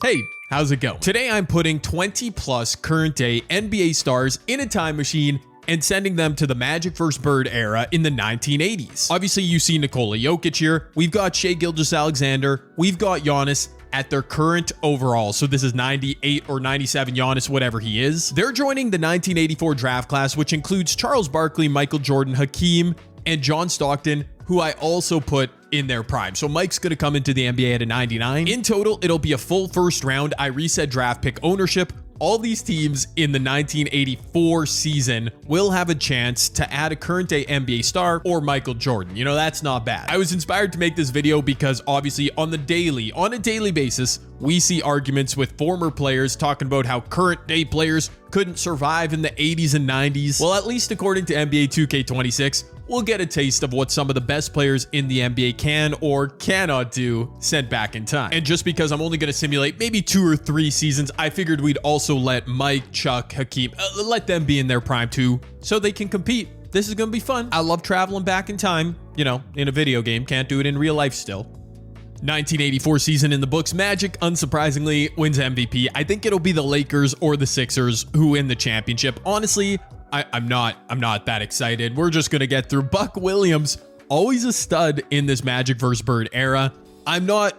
Hey, how's it going? Today I'm putting 20 plus current day NBA stars in a time machine and sending them to the Magic vs. Bird era in the 1980s. Obviously, you see Nikola Jokic here. We've got Shai Gilgeous-Alexander. We've got Giannis at their current overall. So this is 98 or 97 Giannis, whatever he is. They're joining the 1984 draft class, which includes Charles Barkley, Michael Jordan, Hakeem, and John Stockton, who I also put in their prime. So Mike's going to come into the NBA at a 99. In total, it'll be a full first round. I reset draft pick ownership. All these teams in the 1984 season will have a chance to add a current day NBA star or Michael Jordan. You know, that's not bad. I was inspired to make this video because obviously on a daily basis, we see arguments with former players talking about how current day players couldn't survive in the 80s and 90s. Well, at least according to NBA 2K26, we'll get a taste of what some of the best players in the NBA can or cannot do sent back in time. And just because I'm only going to simulate maybe 2 or 3 seasons, I figured we'd also let Mike, Chuck, Hakeem, let them be in their prime too, so they can compete. This is going to be fun. I love traveling back in time, you know, in a video game. Can't do it in real life still. 1984 season in the books. Magic, unsurprisingly, wins MVP. I think it'll be the Lakers or the Sixers who win the championship. Honestly, I'm not that excited. We're just going to get through. Buck Williams, always a stud in this Magic vs. Bird era. I'm going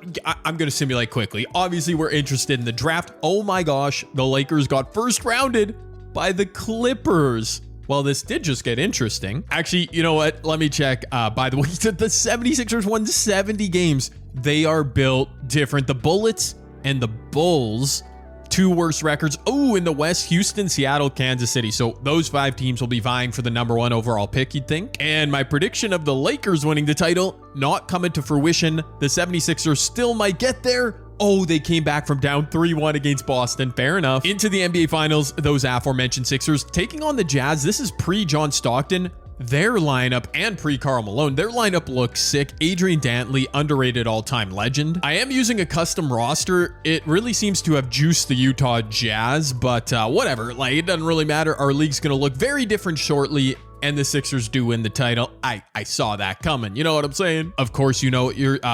to simulate quickly. Obviously, we're interested in the draft. Oh my gosh, the Lakers got first rounded by the Clippers. Well, this did just get interesting. Actually, you know what? Let me check. By the way, the 76ers won 70 games. They are built different. The Bullets and the Bulls, 2 worst records. Oh, in the West, Houston, Seattle, Kansas City. So those 5 teams will be vying for the #1 overall pick, you'd think. And my prediction of the Lakers winning the title, not coming to fruition. The 76ers still might get there. Oh, they came back from down 3-1 against Boston. Fair enough. Into the NBA Finals, those aforementioned Sixers taking on the Jazz. This is pre-John Stockton. Their lineup, and pre-Karl Malone, their lineup looks sick. Adrian Dantley, underrated all-time legend. I am using a custom roster. It really seems to have juiced the Utah Jazz, but whatever. Like, it doesn't really matter. Our league's going to look very different shortly, and the Sixers do win the title. I saw that coming. You know what I'm saying? Of course, you know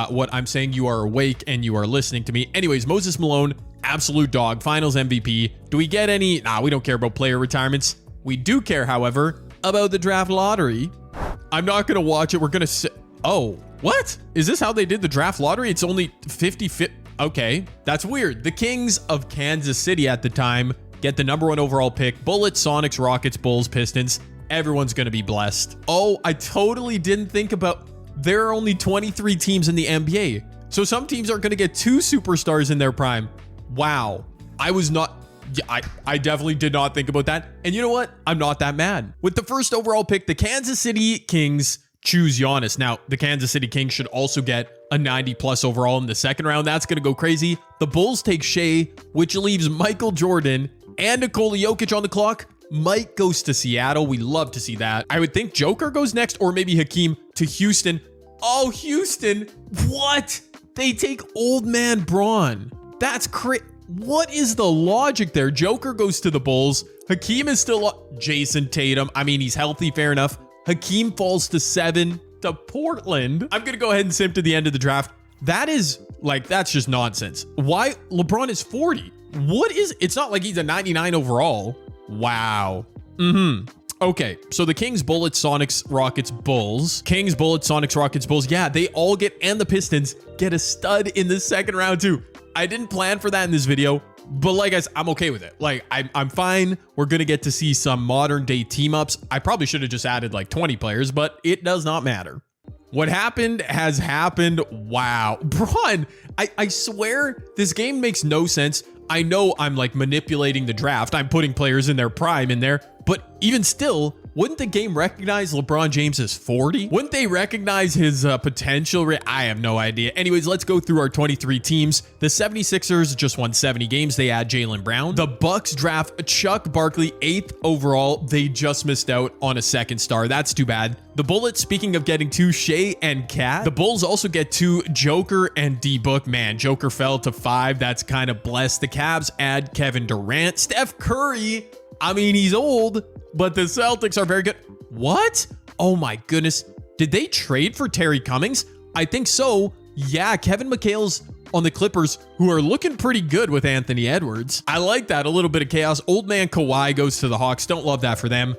what I'm saying. You are awake and you are listening to me. Anyways, Moses Malone, absolute dog, finals MVP. Do we get any? Nah, we don't care about player retirements. We do care, however, about the draft lottery. I'm not going to watch it. We're going to oh, what? Is this how they did the draft lottery? It's only 50-50. Okay, that's weird. The Kings of Kansas City at the time get the #1 overall pick. Bullets, Sonics, Rockets, Bulls, Pistons. Everyone's going to be blessed. Oh, I totally didn't think about, there are only 23 teams in the NBA. So some teams are going to get 2 superstars in their prime. Wow. I definitely did not think about that. And you know what? I'm not that mad. With the first overall pick, the Kansas City Kings choose Giannis. Now, the Kansas City Kings should also get a 90+ overall in the second round. That's going to go crazy. The Bulls take Shai, which leaves Michael Jordan and Nikola Jokic on the clock. Mike goes to Seattle. We love to see that. I would think Joker goes next, or maybe Hakeem to Houston. Oh, Houston. What? They take old man Braun. That's crazy. What is the logic there? Joker goes to the Bulls. Hakeem is still Jason Tatum. I mean, he's healthy, fair enough. Hakeem falls to 7 to Portland. I'm going to go ahead and simp to the end of the draft. That is like, that's just nonsense. Why? LeBron is 40. What is, it's not like he's a 99 overall. Wow. Okay, so the Kings, Bullets, Sonics, Rockets, Bulls. Kings, Bullets, Sonics, Rockets, Bulls. Yeah, they all get, and the Pistons get a stud in the second round too. I didn't plan for that in this video, but like I said, I'm okay with it. Like, I'm fine. We're going to get to see some modern day team ups. I probably should have just added like 20 players, but it does not matter. What happened has happened. Wow. Braun, I swear this game makes no sense. I know I'm like manipulating the draft. I'm putting players in their prime in there, but even still, wouldn't the game recognize LeBron James as 40? Wouldn't they recognize his potential? I have no idea. Anyways, let's go through our 23 teams. The 76ers just won 70 games. They add Jaylen Brown. The Bucks draft Chuck Barkley, 8th overall. They just missed out on a second star. That's too bad. The Bullets, speaking of getting 2, Shai and Cat. The Bulls also get 2, Joker and D-Book. Man, Joker fell to 5. That's kind of blessed. The Cavs add Kevin Durant. Steph Curry, I mean, he's old, but the Celtics are very good. What? Oh my goodness. Did they trade for Terry Cummings? I think so. Yeah, Kevin McHale's on the Clippers, who are looking pretty good with Anthony Edwards. I like that. A little bit of chaos. Old man Kawhi goes to the Hawks. Don't love that for them.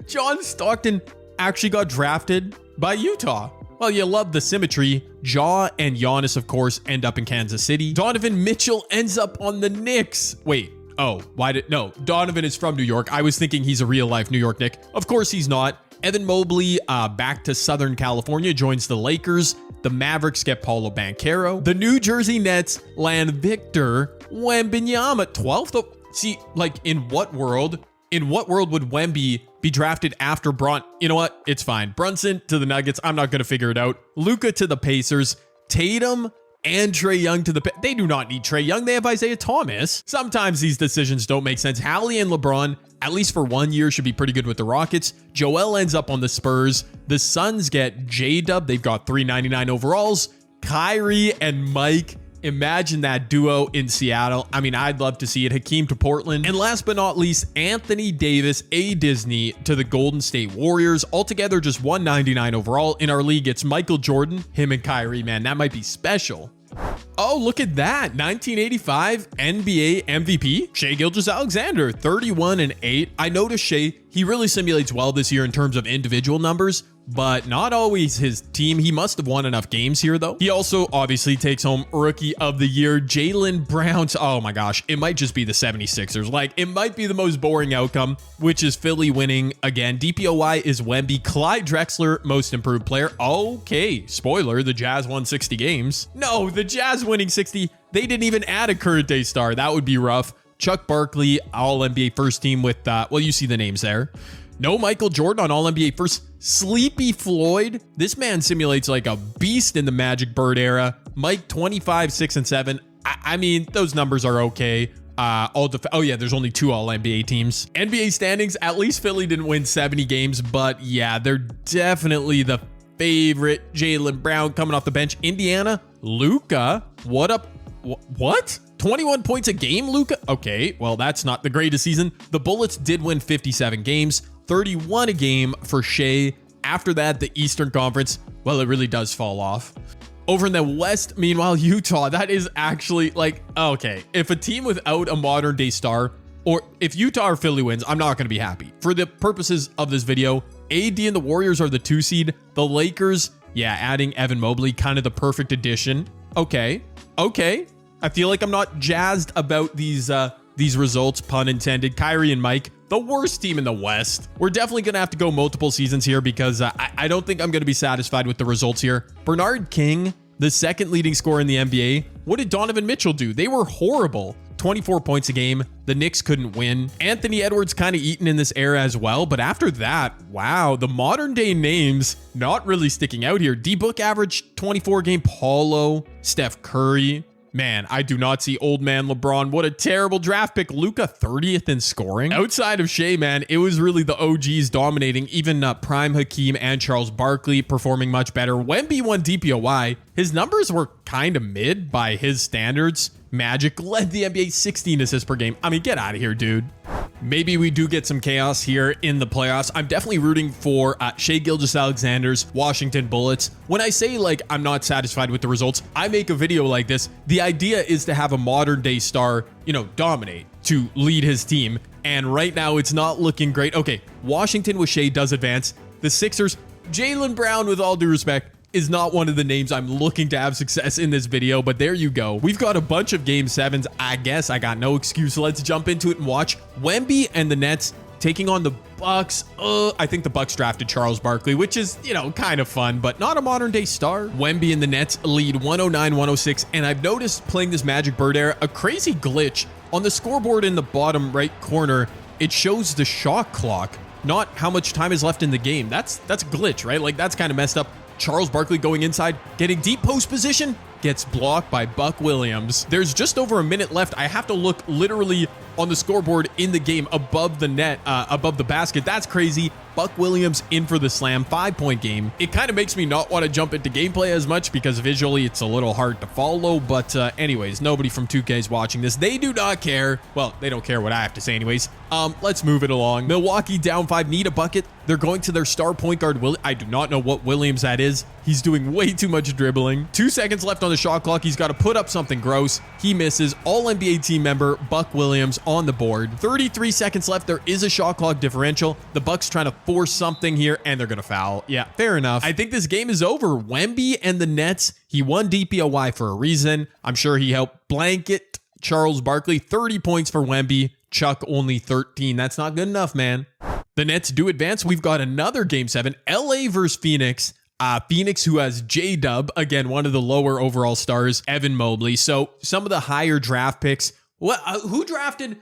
John Stockton actually got drafted by Utah. Well, you love the symmetry. Ja and Giannis, of course, end up in Kansas City. Donovan Mitchell ends up on the Knicks. Wait. Oh, no, Donovan is from New York. I was thinking he's a real life New York Knick. Of course he's not. Evan Mobley back to Southern California, joins the Lakers. The Mavericks get Paulo Banchero. The New Jersey Nets land Victor Wembanyama, 12th. See, like, in what world would Wemby be drafted after You know what? It's fine. Brunson to the Nuggets. I'm not going to figure it out. Luka to the Pacers. Tatum and Trae Young to they do not need Trae Young. They have Isaiah Thomas. Sometimes these decisions don't make sense. Hallie and LeBron, at least for 1 year, should be pretty good with the Rockets. Joel ends up on the Spurs. The Suns get J-Dub. They've got $399 overalls. Kyrie and Mike. Imagine that duo in Seattle. I mean, I'd love to see it. Hakeem to Portland. And last but not least, Anthony Davis, A. Disney, to the Golden State Warriors. Altogether, just $199 overall. In our league, it's Michael Jordan, him and Kyrie. Man, that might be special. Oh, look at that. 1985 NBA MVP, Shai Gilgeous-Alexander, 31-8. I noticed Shai, he really simulates well this year in terms of individual numbers, but not always his team. He must have won enough games here, though. He also obviously takes home Rookie of the Year, Jaylen Brown. Oh my gosh, it might just be the 76ers. Like, it might be the most boring outcome, which is Philly winning again. DPOY is Wemby. Clyde Drexler, most improved player. Okay, spoiler, the Jazz won 60 games. No, the Jazz winning 60. They didn't even add a current day star. That would be rough. Chuck Barkley, All-NBA first team with, well, you see the names there. No Michael Jordan on All-NBA first. Sleepy Floyd. This man simulates like a beast in the Magic Bird era. Mike, 25, 6, and 7. I mean, those numbers are okay. Oh yeah, there's only 2 All-NBA teams. NBA standings, at least Philly didn't win 70 games, but yeah, they're definitely the favorite. Jaylen Brown coming off the bench. Indiana, Luka. What up? What? 21 points a game, Luka? Okay, well, that's not the greatest season. The Bullets did win 57 games, 31 a game for Shai. After that, the Eastern Conference, well, it really does fall off. Over in the West, meanwhile, Utah, that is actually like, okay, if a team without a modern day star, or if Utah or Philly wins, I'm not going to be happy. For the purposes of this video, AD and the Warriors are the 2 seed. The Lakers, yeah, adding Evan Mobley, kind of the perfect addition. Okay. I feel like I'm not jazzed about these results, pun intended. Kyrie and Mike, the worst team in the West. We're definitely going to have to go multiple seasons here because I don't think I'm going to be satisfied with the results here. Bernard King, the second leading scorer in the NBA. What did Donovan Mitchell do? They were horrible. 24 points a game. The Knicks couldn't win. Anthony Edwards kind of eaten in this era as well. But after that, wow, the modern day names not really sticking out here. D-Book averaged 24 game. Paulo, Steph Curry. Man, I do not see old man LeBron. What a terrible draft pick. Luka 30th in scoring. Outside of Shai, man, it was really the OGs dominating. Even Prime Hakeem and Charles Barkley performing much better. Wemby won DPOY. His numbers were kind of mid by his standards. Magic led the NBA 16 assists per game. I mean, get out of here, dude. Maybe we do get some chaos here in the playoffs. I'm definitely rooting for Shai Gilgeous-Alexander's Washington Bullets. When I say, like, I'm not satisfied with the results, I make a video like this. The idea is to have a modern day star, you know, dominate, to lead his team. And right now, it's not looking great. Okay, Washington with Shai does advance. The Sixers, Jaylen Brown, with all due respect, is not one of the names I'm looking to have success in this video, but there you go. We've got a bunch of game 7s. I guess I got no excuse. Let's jump into it and watch Wemby and the Nets taking on the Bucks. I think the Bucks drafted Charles Barkley, which is, you know, kind of fun, but not a modern day star. Wemby and the Nets lead 109-106, and I've noticed playing this Magic Bird era, a crazy glitch. On the scoreboard in the bottom right corner, it shows the shot clock, not how much time is left in the game. That's a glitch, right? Like, that's kind of messed up. Charles Barkley going inside, getting deep post position, gets blocked by Buck Williams. There's just over a minute left. I have to look literally on the scoreboard in the game above the net, above the basket. That's crazy. Buck Williams in for the slam, 5-point game. It kind of makes me not want to jump into gameplay as much because visually it's a little hard to follow. But anyways, nobody from 2K is watching this. They do not care. Well, they don't care what I have to say anyways. Let's move it along. Milwaukee down 5, need a bucket. They're going to their star point guard, I do not know what Williams that is. He's doing way too much dribbling. 2 seconds left on the shot clock. He's got to put up something gross. He misses. All-NBA team member Buck Williams on the board. 33 seconds left. There is a shot clock differential. The Bucks trying to force something here, and they're going to foul. Yeah, fair enough. I think this game is over. Wemby and the Nets. He won DPOY for a reason. I'm sure he helped blanket Charles Barkley. 30 points for Wemby. Chuck only 13. That's not good enough, man. The Nets do advance. We've got another Game 7. LA versus Phoenix. Phoenix, who has J-Dub, again, one of the lower overall stars, Evan Mobley. So some of the higher draft picks. Who drafted?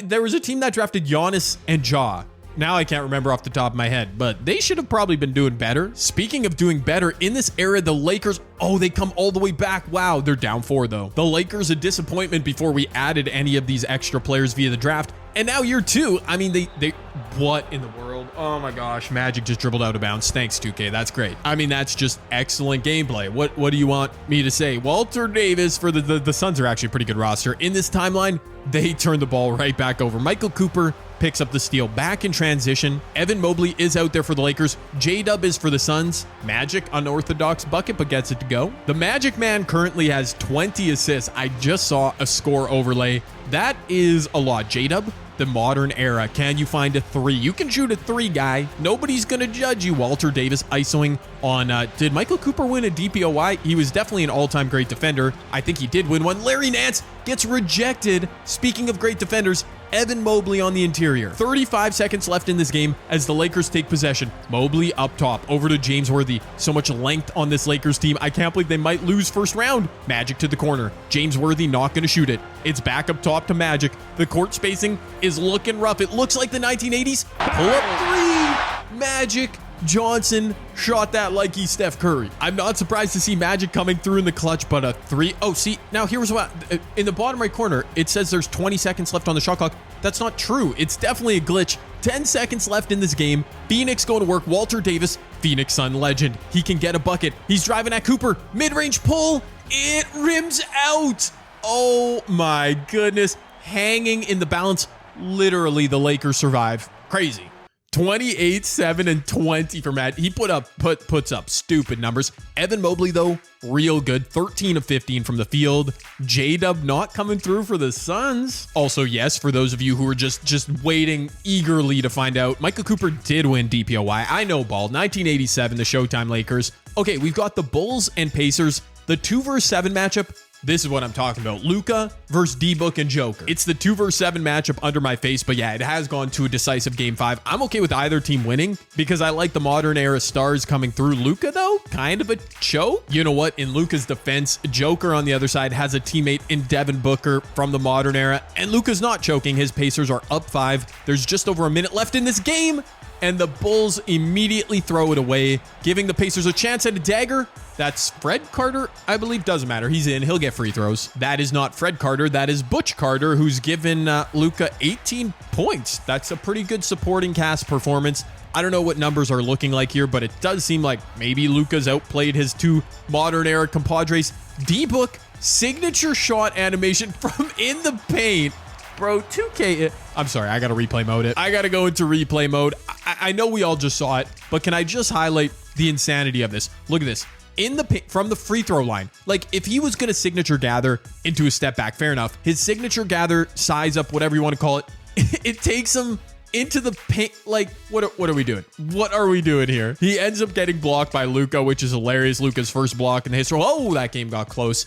There was a team that drafted Giannis and Ja. Now I can't remember off the top of my head, but they should have probably been doing better. Speaking of doing better, in this era, the Lakers, they come all the way back. Wow, they're down 4 though. The Lakers, a disappointment before we added any of these extra players via the draft. And now year 2, I mean, they what in the world? Oh my gosh, Magic just dribbled out of bounds. Thanks, 2K. That's great. I mean, that's just excellent gameplay. What do you want me to say? Walter Davis for the Suns are actually a pretty good roster. In this timeline, they turn the ball right back over. Michael Cooper picks up the steal back in transition. Evan Mobley is out there for the Lakers. J-Dub is for the Suns. Magic, unorthodox bucket, but gets it to go. The Magic man currently has 20 assists. I just saw a score overlay. That is a lot. J-Dub, the modern era. Can you find a 3? You can shoot a 3, guy. Nobody's going to judge you. Walter Davis isoing on, did Michael Cooper win a DPOY? He was definitely an all-time great defender. I think he did win one. Larry Nance gets rejected. Speaking of great defenders, Evan Mobley on the interior. 35 seconds left in this game as the Lakers take possession. Mobley up top, over to James Worthy. So much length on this Lakers team. I can't believe they might lose first round. Magic to the corner. James Worthy not going to shoot it. It's back up top to Magic. The court spacing is looking rough. It looks like the 1980s. Pull up 3. Magic Johnson shot that like he's Steph Curry. I'm not surprised to see Magic coming through in the clutch, but a 3. Oh, see, now here's what, in the bottom right corner, it says there's 20 seconds left on the shot clock. That's not true. It's definitely a glitch. 10 seconds left in this game. Phoenix going to work. Walter Davis, Phoenix Sun legend. He can get a bucket. He's driving at Cooper. Mid-range pull. It rims out. Oh my goodness. Hanging in the balance. Literally, the Lakers survive. Crazy. 28, 7, and 20 for Matt. He puts up stupid numbers. Evan Mobley, though, real good. 13 of 15 from the field. J-Dub not coming through for the Suns. Also, yes, for those of you who are just waiting eagerly to find out, Michael Cooper did win DPOY. I know, ball. 1987, the Showtime Lakers. Okay, we've got the Bulls and Pacers. The 2 vs 7 matchup. This is what I'm talking about. Luka versus D-Book and Joker. It's the 2 vs 7 matchup under my face, but yeah, it has gone to a decisive Game 5. I'm okay with either team winning because I like the modern era stars coming through. Luka, though, kind of a choke. You know what? In Luka's defense, Joker on the other side has a teammate in Devin Booker from the modern era, and Luka's not choking. His Pacers are up 5. There's just over a minute left in this game, and the Bulls immediately throw it away, giving the Pacers a chance at a dagger. That's Fred Carter, I believe. Doesn't matter. He's in. He'll get free throws. That is not Fred Carter. That is Butch Carter, who's given Luka 18 points. That's a pretty good supporting cast performance. I don't know what numbers are looking like here, but it does seem like maybe Luka's outplayed his 2 modern era compadres. D-Book, signature shot animation from in the paint. Bro, 2K, I'm sorry, I gotta replay mode it. I gotta go into replay mode. I know we all just saw it, but can I just highlight the insanity of this? Look at this. In the paint, from the free throw line, like if he was gonna signature gather into a step back, fair enough. His signature gather, size up, whatever you want to call it, it takes him into the paint. Like, what are we doing? What are we doing here? He ends up getting blocked by Luka, which is hilarious. Luka's first block in the history. Oh, that game got close.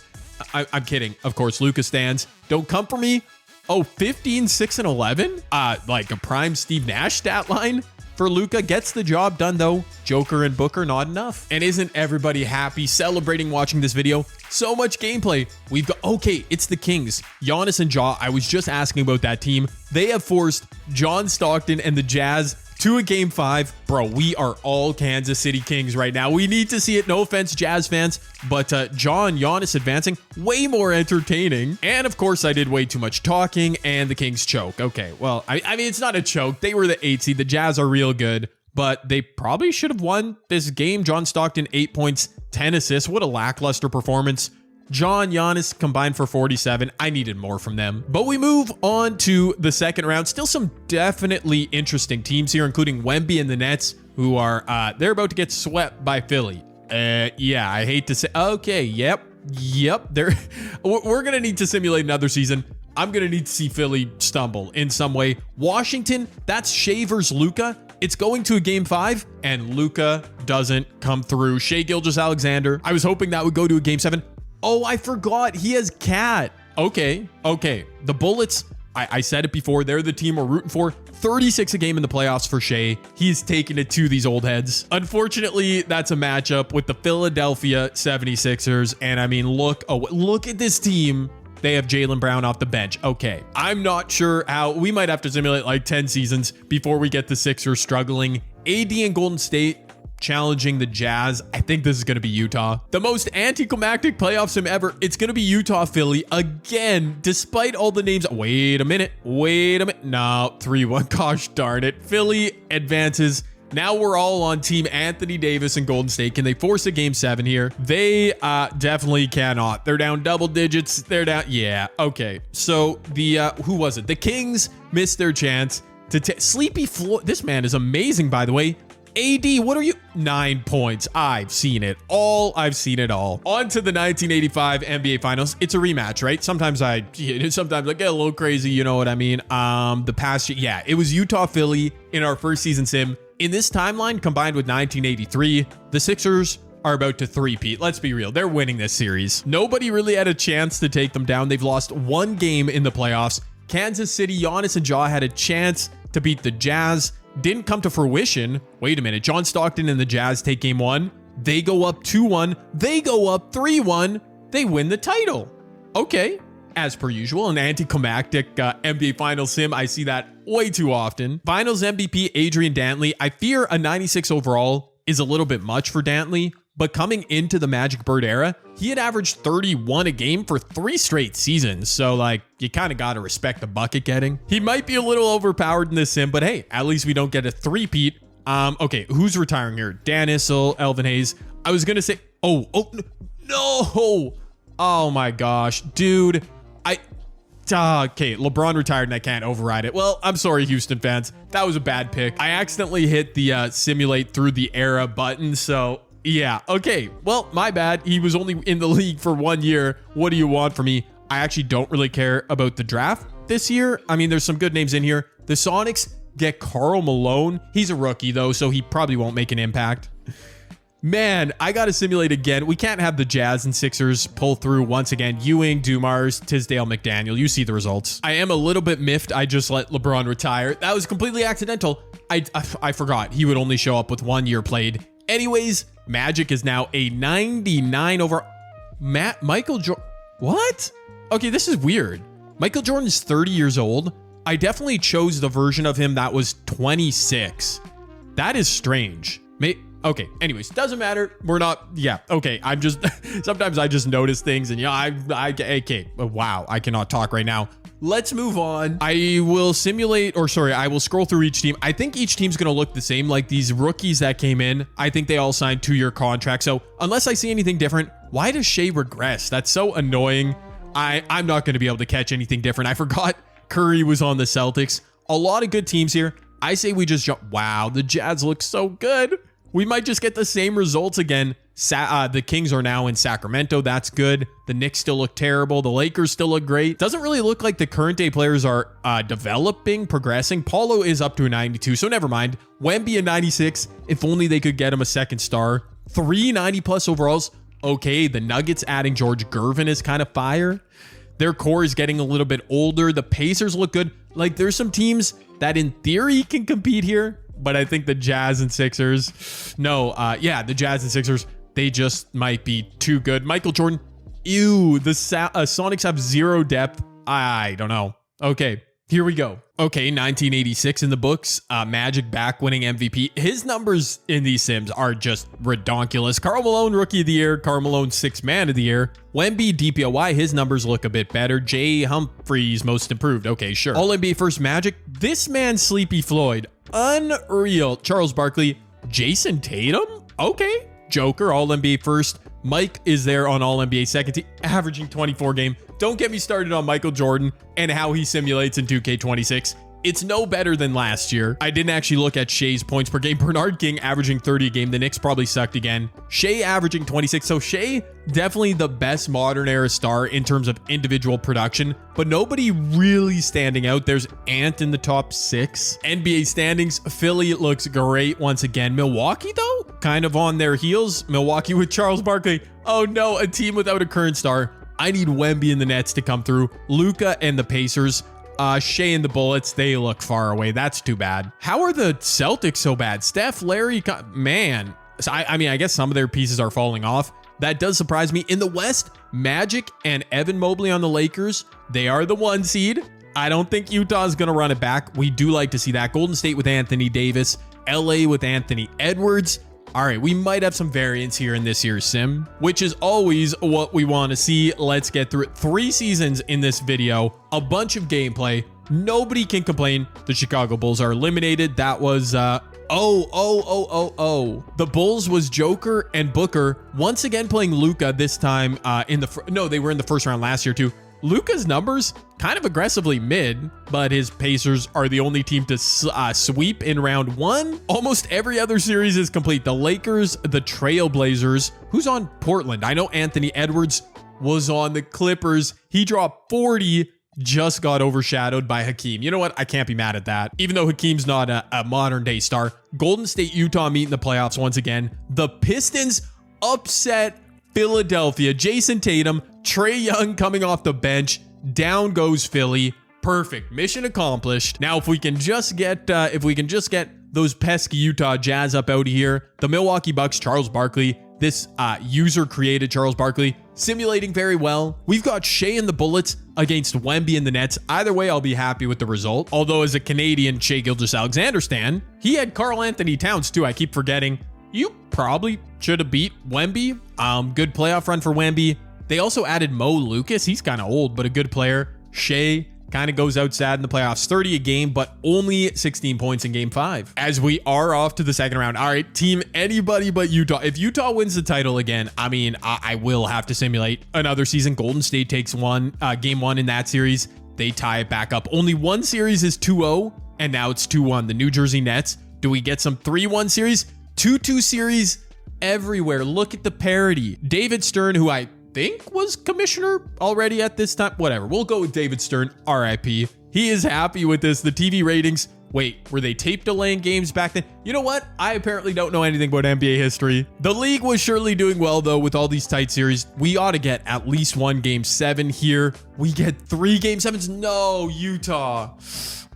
I'm kidding. Of course, Luka stands. Don't come for me. Oh, 15, 6, and 11? Like a prime Steve Nash stat line for Luka. Gets the job done, though. Joker and Booker, not enough. And isn't everybody happy celebrating watching this video? So much gameplay. We've got, okay, it's the Kings. Giannis and Ja, I was just asking about that team. They have forced John Stockton and the Jazz to a Game 5. Bro, we are all Kansas City Kings right now. We need to see it. No offense, Jazz fans, but Ja and Giannis advancing, way more entertaining. And of course, I did way too much talking, and the Kings choke. Okay, well, I mean, it's not a choke. They were the 8 seed. The Jazz are real good. but they probably should have won this game. John Stockton, 8 points, 10 assists. What a lackluster performance. John, Giannis combined for 47. I needed more from them. But we move on to the second round. Still some definitely interesting teams here, including Wemby and the Nets, who are, they're about to get swept by Philly. Yeah, I hate to say, okay, yep. We're going to need to simulate another season. I'm going to need to see Philly stumble in some way. Washington, that's Shavers Luka. It's going to a game 5 and Luka doesn't come through. Shai Gilgeous-Alexander. I was hoping that would go to a game 7. Oh, I forgot. He has Cat. Okay. The Bullets, I said it before, they're the team we're rooting for. 36 a game in the playoffs for Shai. He's taking it to these old heads. Unfortunately, that's a matchup with the Philadelphia 76ers. And I mean, look at this team. They have Jaylen Brown off the bench. Okay. I'm not sure how. We might have to simulate like 10 seasons before we get the Sixers struggling. AD and Golden State challenging the Jazz. I think this is going to be Utah. The most anticlimactic playoff sim ever. It's going to be Utah-Philly again, despite all the names. Wait a minute. No, 3-1. Gosh darn it. Philly advances. Now we're all on team Anthony Davis and Golden State. Can they force a game 7 here? They definitely cannot. They're down double digits. They're down. Yeah. Okay. So the, who was it? The Kings missed their chance to Sleepy Floyd. This man is amazing, by the way. AD, what are you? 9 points. I've seen it all. On to the 1985 NBA Finals. It's a rematch, right? Sometimes I get a little crazy. You know what I mean? The past year, yeah, it was Utah-Philly in our first season sim. In this timeline, combined with 1983, the Sixers are about to three-peat. Let's be real. They're winning this series. Nobody really had a chance to take them down. They've lost one game in the playoffs. Kansas City, Giannis and Ja had a chance to beat the Jazz. Didn't come to fruition. Wait a minute. John Stockton and the Jazz take game 1. They go up 2-1. They go up 3-1. They win the title. Okay. As per usual, an anticlimactic NBA Finals sim. I see that way too often. Finals MVP Adrian Dantley. I fear a 96 overall is a little bit much for Dantley, but coming into the Magic Bird era, he had averaged 31 a game for 3 straight seasons. So like, you kind of got to respect the bucket getting. He might be a little overpowered in this sim, but hey, at least we don't get a three-peat. Okay, who's retiring here? Dan Issel, Elvin Hayes. I was going to say, no. Oh my gosh, dude. Okay, LeBron retired and I can't override it. Well, I'm sorry, Houston fans. That was a bad pick. I accidentally hit the simulate through the era button, so yeah, okay. Well, my bad. He was only in the league for 1 year. What do you want from me? I actually don't really care about the draft this year. I mean, there's some good names in here. The Sonics get Karl Malone. He's a rookie, though, so he probably won't make an impact. Man, I got to simulate again. We can't have the Jazz and Sixers pull through once again. Ewing, Dumars, Tisdale, McDaniel. You see the results. I am a little bit miffed. I just let LeBron retire. That was completely accidental. I forgot he would only show up with 1 year played. Anyways, Magic is now a 99 over Michael Jordan. What? Okay, this is weird. Michael Jordan is 30 years old. I definitely chose the version of him that was 26. That is strange. Okay, anyways, doesn't matter. We're not, yeah, okay. I'm just, sometimes I just notice things and yeah, okay, wow, I cannot talk right now. Let's move on. I will I will scroll through each team. I think each team's going to look the same. Like these rookies that came in, I think they all signed 2-year contracts. So unless I see anything different, why does Shai regress? That's so annoying. I'm not going to be able to catch anything different. I forgot Curry was on the Celtics. A lot of good teams here. I say we just jump. Wow, the Jazz look so good. We might just get the same results again. The Kings are now in Sacramento. That's good. The Knicks still look terrible. The Lakers still look great. Doesn't really look like the current day players are developing, progressing. Paulo is up to a 92, so never mind. Wemby a 96. If only they could get him a second star. 3 90+ overalls. Okay, the Nuggets adding George Gervin is kind of fire. Their core is getting a little bit older. The Pacers look good. Like, there's some teams that in theory can compete here, but I think the Jazz and Sixers, the Jazz and Sixers, they just might be too good. Michael Jordan, ew, the Sonics have 0 depth. I don't know. Okay, here we go. Okay, 1986 in the books. Magic back winning MVP. His numbers in these sims are just redonkulous. Karl Malone, Rookie of the Year. Karl Malone, 6th Man of the Year. Wemby, DPOY, his numbers look a bit better. Jay Humphries, Most Improved. Okay, sure. All NBA First Magic. This man, Sleepy Floyd. Unreal. Charles Barkley, Jason Tatum? Okay. Joker, All-NBA first. Mike is there on All-NBA second team, averaging 24 game. Don't get me started on Michael Jordan and how he simulates in 2K26. It's no better than last year. I didn't actually look at Shea's points per game. Bernard King averaging 30 a game. The Knicks probably sucked again. Shea averaging 26. So Shea, definitely the best modern era star in terms of individual production, but nobody really standing out. There's Ant in the top 6. NBA standings, Philly looks great once again. Milwaukee, though, kind of on their heels. Milwaukee with Charles Barkley. Oh no, a team without a current star. I need Wemby and the Nets to come through. Luka and the Pacers. Shea and the Bullets, they look far away. That's too bad. How are the Celtics so bad? Steph, Larry, man. So I mean, I guess some of their pieces are falling off. That does surprise me. In the West, Magic and Evan Mobley on the Lakers, they are the 1 seed. I don't think Utah's going to run it back. We do like to see that. Golden State with Anthony Davis, LA with Anthony Edwards. All right, we might have some variance here in this year's sim, which is always what we want to see. Let's get through it. 3 seasons in this video, a bunch of gameplay. Nobody can complain. The Chicago Bulls are eliminated. That was, The Bulls was Joker and Booker once again playing Luka this time they were in the first round last year too. Luka's numbers kind of aggressively mid, but his Pacers are the only team to sweep in round 1. Almost every other series is complete. The Lakers, the Trailblazers. Who's on Portland? I know Anthony Edwards was on the Clippers. He dropped 40, just got overshadowed by Hakeem. You know what? I can't be mad at that. Even though Hakeem's not a modern day star. Golden State, Utah meet in the playoffs once again. The Pistons upset Philadelphia. Jason Tatum, Trae Young coming off the bench. Down goes Philly. Perfect. Mission accomplished. Now, if we can just get those pesky Utah Jazz up out of here. The Milwaukee Bucks, Charles Barkley. This user created Charles Barkley, simulating very well. We've got Shea and the Bullets against Wemby and the Nets. Either way, I'll be happy with the result. Although as a Canadian Shea Gilgeous-Alexander stan, he had Karl Anthony Towns too. I keep forgetting. You probably should have beat Wemby. Good playoff run for Wemby. They also added Mo Lucas. He's kind of old, but a good player. Shea kind of goes out sad in the playoffs. 30 a game, but only 16 points in game 5. As we are off to the second round. All right, team anybody but Utah. If Utah wins the title again, I mean, I will have to simulate another season. Golden State takes game 1 in that series. They tie it back up. Only one series is 2-0, and now it's 2-1. The New Jersey Nets. Do we get some 3-1 series? 2-2 series everywhere. Look at the parity. David Stern, who I think was commissioner already at this time. Whatever. We'll go with David Stern, RIP. He is happy with this. The TV ratings. Wait, were they tape delaying games back then? You know what? I apparently don't know anything about NBA history. The league was surely doing well, though, with all these tight series. We ought to get at least 1 game 7 here. We get 3 game 7s. No, Utah.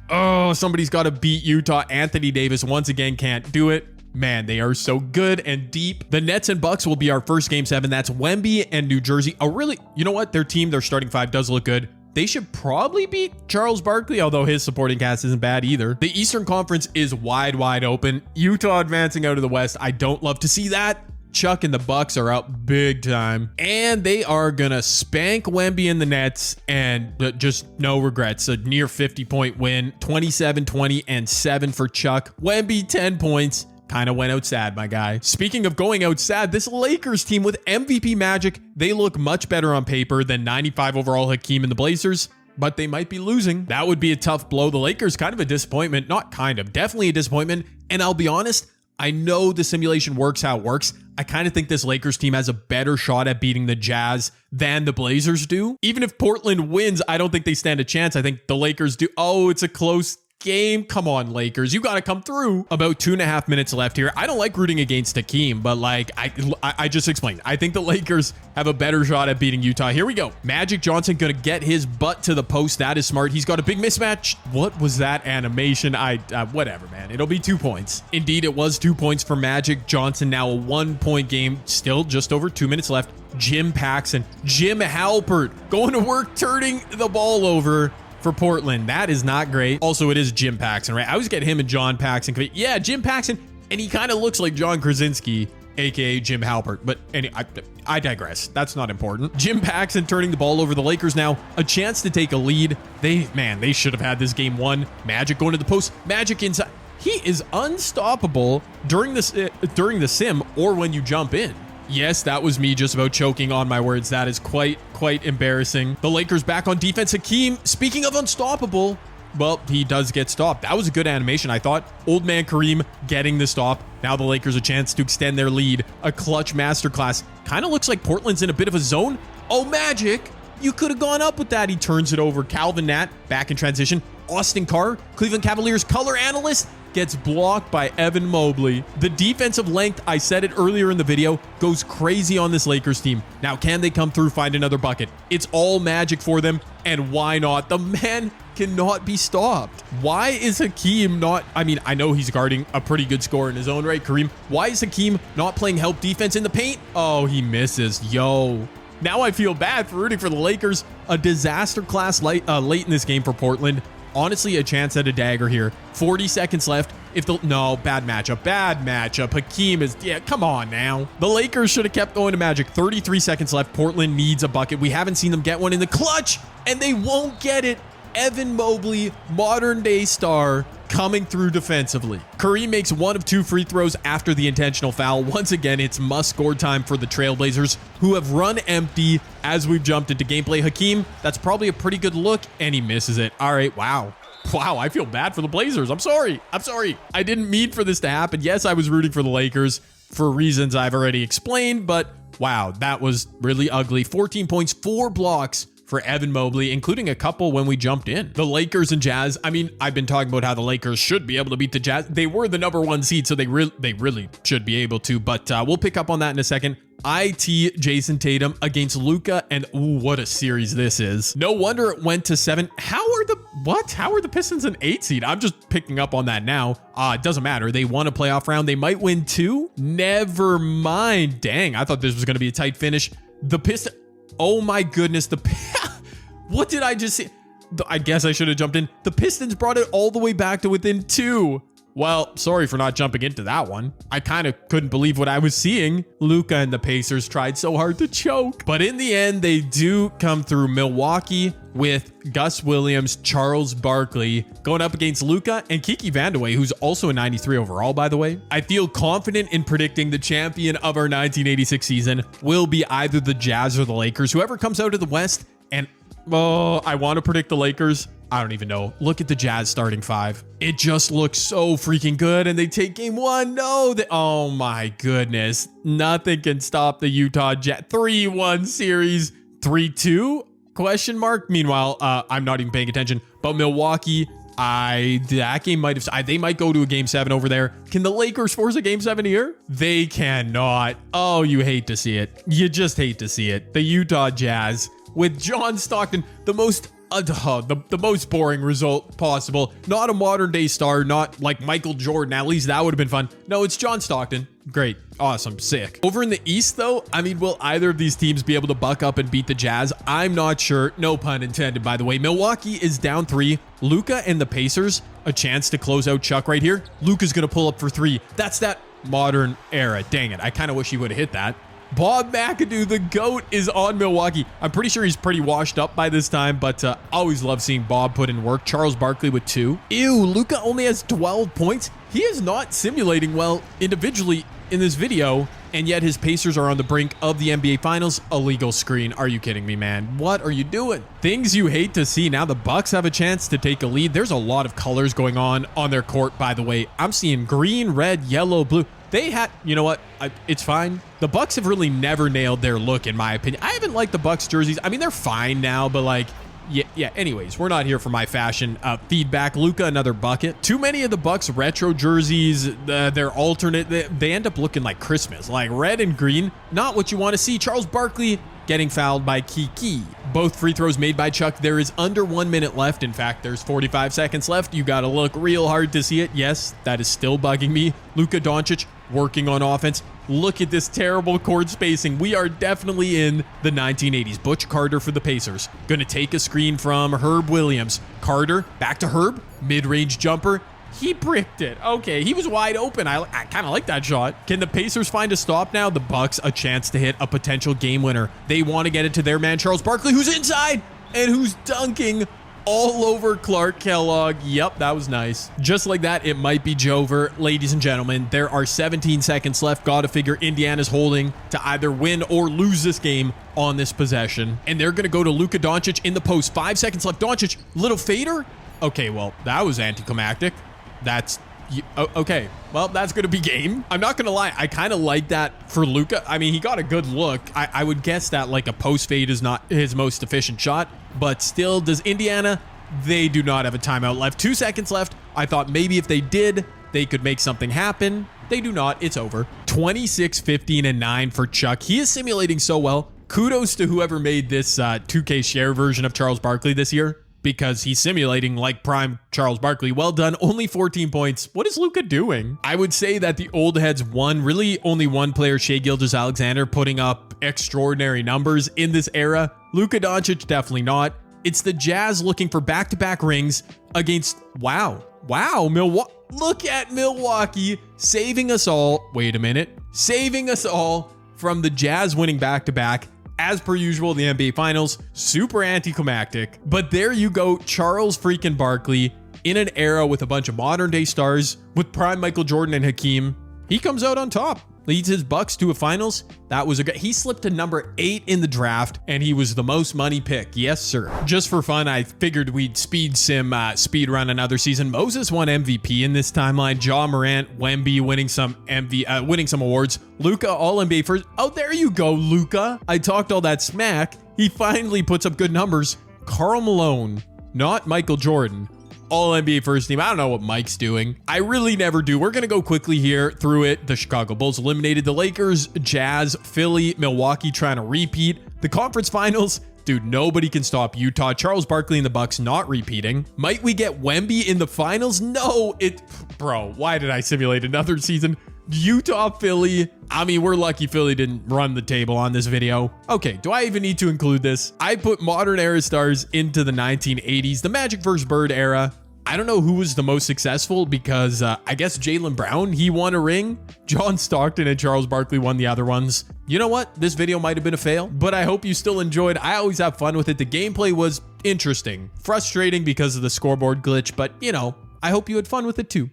Oh, somebody's got to beat Utah. Anthony Davis once again can't do it. Man, they are so good and deep. The Nets and Bucks will be our first game 7. That's Wemby and New Jersey. You know what? Their starting 5 does look good. They should probably beat Charles Barkley, although his supporting cast isn't bad either. The Eastern Conference is wide open. Utah advancing out of the West. I don't love to see that. Chuck and the Bucks are out big time. And they are gonna spank Wemby and the Nets, and just no regrets. A near 50-point win. 27-20 and 7 for Chuck. Wemby, 10 points. Kind of went out sad, my guy. Speaking of going out sad, this Lakers team with MVP Magic, they look much better on paper than 95 overall Hakeem and the Blazers, but they might be losing. That would be a tough blow. The Lakers, kind of a disappointment. Not kind of, definitely a disappointment. And I'll be honest, I know the simulation works how it works. I kind of think this Lakers team has a better shot at beating the Jazz than the Blazers do. Even if Portland wins, I don't think they stand a chance. I think the Lakers do. Oh, it's a close game. Come on, Lakers. You got to come through. About 2.5 minutes left here. I don't like rooting against Hakeem, but like I just explained. I think the Lakers have a better shot at beating Utah. Here we go. Magic Johnson going to get his butt to the post. That is smart. He's got a big mismatch. What was that animation? Whatever, man. It'll be 2 points. Indeed, it was 2 points for Magic Johnson. Now a 1-point game. Still just over 2 minutes left. Jim Paxson. Jim Halpert going to work turning the ball over for Portland. That is not great. Also, it is Jim Paxson, right? I always get him and John Paxson. Yeah, Jim Paxson. And he kind of looks like John Krasinski, aka Jim Halpert. But anyway, I digress. That's not important. Jim Paxson turning the ball over. The Lakers now a chance to take a lead. They should have had this game won. Magic going to the post. Magic inside. He is unstoppable during the sim or when you jump in. Yes, that was me just about choking on my words. That is quite embarrassing. The Lakers back on defense. Hakeem, speaking of unstoppable, well, he does get stopped. That was a good animation, I thought. Old man Kareem getting the stop. Now the Lakers a chance to extend their lead. A clutch masterclass. Kind of looks like Portland's in a bit of a zone. Oh, Magic. You could have gone up with that. He turns it over. Calvin Nat back in transition. Austin Carr, Cleveland Cavaliers color analyst, gets blocked by Evan Mobley. The defensive length, I said it earlier in the video, goes crazy on this Lakers team. Now, can they come through, find another bucket? It's all Magic for them, and why not? The man cannot be stopped. Why is Hakeem not, I mean, I know he's guarding a pretty good score in his own right, Kareem. Why is Hakeem not playing help defense in the paint? Oh, he misses. Yo. Now I feel bad for rooting for the Lakers. A disaster class late in this game for Portland. Honestly, a chance at a dagger here. 40 seconds left. No, bad matchup. Hakeem is, yeah, come on now. The Lakers should have kept going to Magic. 33 seconds left. Portland needs a bucket. We haven't seen them get one in the clutch, and they won't get it. Evan Mobley, modern day star, coming through defensively. Kareem makes one of 2 free throws after the intentional foul. Once again, it's must-score time for the Trailblazers, who have run empty as we've jumped into gameplay. Hakeem, that's probably a pretty good look, and he misses it. All right, wow. Wow, I feel bad for the Blazers. I'm sorry. I didn't mean for this to happen. Yes, I was rooting for the Lakers for reasons I've already explained, but wow, that was really ugly. 14 points, 4 blocks for Evan Mobley, including a couple when we jumped in. The Lakers and Jazz, I mean, I've been talking about how the Lakers should be able to beat the Jazz. They were the #1 seed, so they really should be able to, but we'll pick up on that in a second. IT Jason Tatum against Luka, and ooh, what a series this is. No wonder it went to 7. How are the Pistons an 8 seed? I'm just picking up on that now. It doesn't matter. They won a playoff round. They might win 2. Never mind. Dang, I thought this was going to be a tight finish. The Pistons, oh my goodness, what did I just see? I guess I should have jumped in. The Pistons brought it all the way back to within 2. Well, sorry for not jumping into that one. I kind of couldn't believe what I was seeing. Luka and the Pacers tried so hard to choke. But in the end, they do come through. Milwaukee with Gus Williams, Charles Barkley going up against Luka and Kiki Vandeweghe, who's also a 93 overall, by the way. I feel confident in predicting the champion of our 1986 season will be either the Jazz or the Lakers. Whoever comes out of the West, and I want to predict the Lakers. I don't even know. Look at the Jazz starting 5. It just looks so freaking good, and they take game 1. No, oh my goodness. Nothing can stop the Utah Jazz. 3-1 series. 3-2? Question mark. Meanwhile, I'm not even paying attention. But Milwaukee, that game might have, they might go to a game 7 over there. Can the Lakers force a game 7 here? They cannot. Oh, you hate to see it. You just hate to see it. The Utah Jazz with John Stockton, the most boring result possible. Not a modern day star, not like Michael Jordan. At least that would have been fun. No, it's John Stockton. Great. Awesome. Sick. Over in the East, though, I mean, will either of these teams be able to buck up and beat the Jazz? I'm not sure. No pun intended, by the way. Milwaukee is down 3. Luka and the Pacers, a chance to close out Chuck right here. Luka's going to pull up for 3. That's that modern era. Dang it. I kind of wish he would have hit that. Bob McAdoo, the GOAT, is on Milwaukee. I'm pretty sure he's pretty washed up by this time, but always love seeing Bob put in work. Charles Barkley with 2. Ew, Luka only has 12 points. He is not simulating well individually in this video, and yet his Pacers are on the brink of the NBA Finals. Illegal screen. Are you kidding me, man? What are you doing? Things you hate to see. Now the Bucks have a chance to take a lead. There's a lot of colors going on their court, by the way. I'm seeing green, red, yellow, blue. They had, you know what? It's fine. The Bucks have really never nailed their look, in my opinion. I haven't liked the Bucks jerseys. I mean, they're fine now, but like, yeah. Anyways, we're not here for my fashion feedback. Luka, another bucket. Too many of the Bucks retro jerseys, their alternate, they end up looking like Christmas, like red and green. Not what you want to see. Charles Barkley getting fouled by Kiki. Both free throws made by Chuck. There is under 1 minute left. In fact, there's 45 seconds left. You got to look real hard to see it. Yes, that is still bugging me. Luka Doncic working on offense. Look at this terrible court spacing. We are definitely in the 1980s. Butch Carter for the Pacers. Gonna take a screen from Herb Williams. Carter, back to Herb. Mid-range jumper. He bricked it. Okay, he was wide open. I kind of like that shot. Can the Pacers find a stop now? The Bucks a chance to hit a potential game winner. They want to get it to their man, Charles Barkley, who's inside and who's dunking. all over Clark Kellogg. Yep, that was nice. Just like that, it might be Jover. Ladies and gentlemen, there are 17 seconds left. Gotta figure Indiana's holding to either win or lose this game on this possession. And they're gonna go to Luka Doncic in the post. 5 seconds left. Doncic, little fader. Okay, well, that was anticlimactic. That's... okay, well, that's going to be game. I'm not going to lie. I kind of like that for Luka. I mean, he got a good look. I would guess that like a post fade is not his most efficient shot, but still, does Indiana? They do not have a timeout left. 2 seconds left. I thought maybe if they did, they could make something happen. They do not. It's over. 26, 15, and 9 for Chuck. He is simulating so well. Kudos to whoever made this 2K share version of Charles Barkley this year, because he's simulating like prime Charles Barkley. Well done. Only 14 points. What is Luka doing? I would say that the old heads won. Really only one player, Shai Gilgeous-Alexander, putting up extraordinary numbers in this era. Luka Doncic, definitely not. It's the Jazz looking for back-to-back rings against, wow, Milwaukee. Look at Milwaukee saving us all. Wait a minute. Saving us all from the Jazz winning back-to-back. As per usual, the NBA Finals, super anticlimactic. But there you go, Charles freaking Barkley in an era with a bunch of modern day stars, with prime Michael Jordan and Hakeem. He comes out on top, leads his Bucks to a finals. That was he slipped to number 8 in the draft, and he was the most money pick. Yes, sir. Just for fun, I figured we'd speed run another season. Moses won MVP in this timeline. Ja Morant, Wemby winning some awards. Luka, all NBA first. Oh, there you go, Luka. I talked all that smack. He finally puts up good numbers. Karl Malone, not Michael Jordan. All NBA first team. I don't know what Mike's doing. I really never do. We're going to go quickly here through it. The Chicago Bulls eliminated the Lakers, Jazz, Philly, Milwaukee trying to repeat. The conference finals, dude, nobody can stop Utah. Charles Barkley and the Bucks not repeating. Might we get Wemby in the finals? No, bro, why did I simulate another season? Utah, Philly. I mean, we're lucky Philly didn't run the table on this video. Okay, do I even need to include this? I put modern era stars into the 1980s, the Magic vs. Bird era. I don't know who was the most successful because I guess Jaylen Brown, he won a ring. John Stockton and Charles Barkley won the other ones. You know what? This video might have been a fail, but I hope you still enjoyed. I always have fun with it. The gameplay was interesting, frustrating because of the scoreboard glitch, but you know, I hope you had fun with it too.